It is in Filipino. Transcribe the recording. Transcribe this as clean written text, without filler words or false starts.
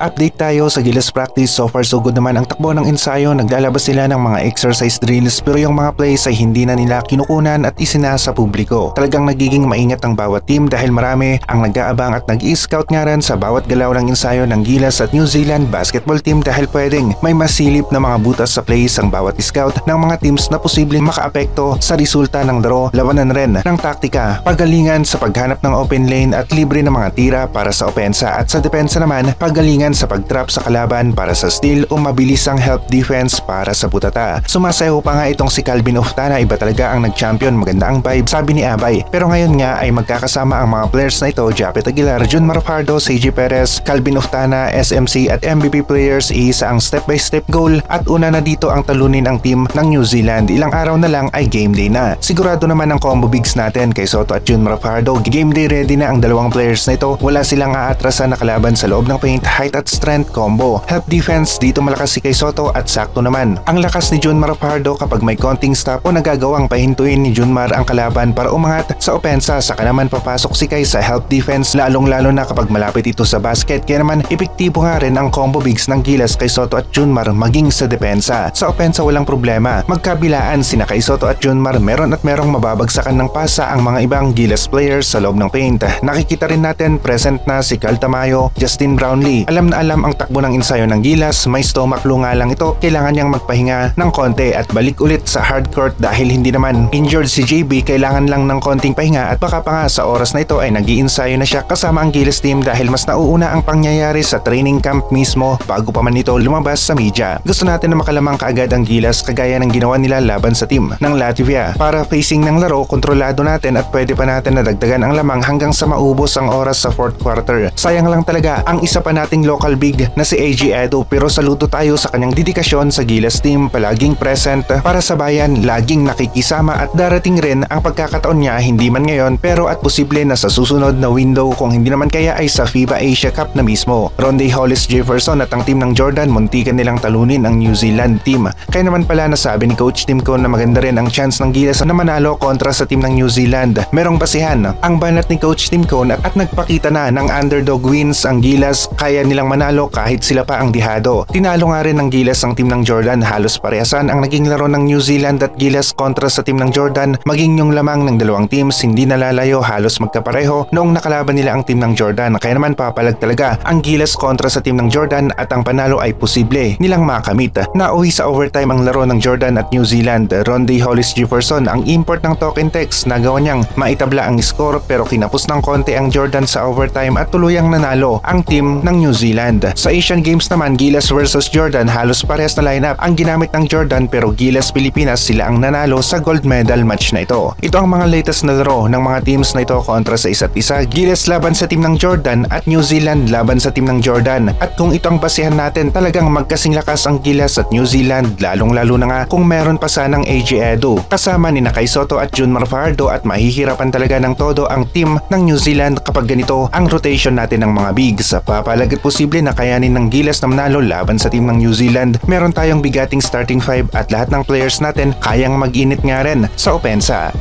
Update tayo sa Gilas practice. So far so good naman ang takbo ng ensayo. Naglalabas sila ng mga exercise drills pero yung mga plays ay hindi na nila kinukunan at isinasa publiko. Talagang nagiging maingat ang bawat team dahil marami ang nag-aabang at nag-i-scout nga rin sa bawat galaw ng ensayo ng Gilas at New Zealand basketball team dahil pwedeng may masilip na mga butas sa plays ang bawat scout ng mga teams na posibleng makaapekto sa resulta ng laro. Labanan rin ng taktika, pagalingan sa paghanap ng open lane at libre na mga tira para sa opensa at sa depensa naman, pagalingan sa pag-trap sa kalaban para sa steal o mabilis ang help defense para sa putata. Sumasayaw pa nga itong si Calvin Oftana, iba talaga ang nag-champion, maganda ang vibe, sabi ni Abay. Pero ngayon nga ay magkakasama ang mga players na ito, Japet Aguilar, Junmar Fajardo, CJ Perez, Calvin Oftana, SMC at MVP players. Isa ang step-by-step goal at una na dito ang talunin ang team ng New Zealand. Ilang araw na lang ay game day na. Sigurado naman ang combo bigs natin kay Soto at Junmar Fajardo. Game day ready na ang dalawang players na ito. Wala silang aatrasan na kalaban sa loob ng paint, height at strength combo. Help defense, dito malakas si kay Soto at sakto naman ang lakas ni Junmar Fajardo kapag may konting stop o nagagawang pahintuin ni Junmar ang kalaban para umangat sa opensa. Saka naman papasok si kay sa help defense, lalong lalo na kapag malapit ito sa basket. Kaya naman epektibo nga rin ang combo bigs ng Gilas kay Soto at Junmar maging sa depensa. Sa opensa walang problema, magkabilaan sina kay Soto at Junmar, meron at merong mababagsakan ng pasa ang mga ibang Gilas players sa loob ng paint. Nakikita rin natin present na si Cal Tamayo, Justin Brownlee. Alam na alam ang takbo ng ensayo ng Gilas, may stomach flu nga lang ito, kailangan niyang magpahinga ng konti at balik ulit sa hardcourt dahil hindi naman injured si JB, kailangan lang ng konting pahinga at baka pa nga sa oras na ito ay nag-iensayo na siya kasama ang Gilas team dahil mas nauuna ang pangyayari sa training camp mismo bago pa man ito lumabas sa media. Gusto natin na makalamang kaagad ang Gilas kagaya ng ginawa nila laban sa team ng Latvia. Para facing ng laro, kontrolado natin at pwede pa natin nadagdagan ang lamang hanggang sa maubos ang oras sa fourth quarter. Sayang lang talaga ang isa pa nating local big na si AG Edo, pero saludo tayo sa kanyang dedikasyon sa Gilas team, palaging present para sa bayan, laging nakikisama at darating rin ang pagkakataon niya, hindi man ngayon pero at posible na sa susunod na window, kung hindi naman kaya ay sa FIBA Asia Cup na mismo. Ronde Hollis Jefferson at ang team ng Jordan muntikan nilang talunin ang New Zealand team. Kaya naman pala nasabi ni Coach Tim Cone na maganda rin ang chance ng Gilas na manalo kontra sa team ng New Zealand. Merong basihan ang banat ni Coach Tim Cone at nagpakita na ng underdog wins ang Gilas, kaya nilang manalo kahit sila pa ang dihado. Tinalo nga rin ng Gilas ang team ng Jordan, halos parehasan ang naging laro ng New Zealand at Gilas kontra sa team ng Jordan, maging yung lamang ng dalawang teams hindi nalalayo, halos magkapareho noong nakalaban nila ang team ng Jordan. Kaya naman papalag talaga ang Gilas kontra sa team ng Jordan at ang panalo ay posible nilang makamit. Nauwi sa overtime ang laro ng Jordan at New Zealand. Ronde Hollis Jefferson, ang import ng token text, nagawa niyang maitabla ang score pero kinapos ng konti ang Jordan sa overtime at tuluyang nanalo ang team ng New Zealand. Sa Asian Games naman, Gilas versus Jordan, halos parehas na lineup ang ginamit ng Jordan pero Gilas Pilipinas sila ang nanalo sa gold medal match na ito. Ito ang mga latest na laro ng mga teams na ito kontra sa isa't isa. Gilas laban sa team ng Jordan at New Zealand laban sa team ng Jordan. At kung ito ang basihan natin, talagang magkasing lakas ang Gilas at New Zealand, lalong-lalo na nga kung meron pa sanang AG Edo kasama ni Kay Soto at Junmar Fajardo, at mahihirapan talaga ng todo ang team ng New Zealand kapag ganito ang rotation natin ng mga bigs. Papalag at posible na kayanin ng Gilas na manalo laban sa team ng New Zealand. Meron tayong bigating starting five at lahat ng players natin kayang mag-init nga rin sa opensa.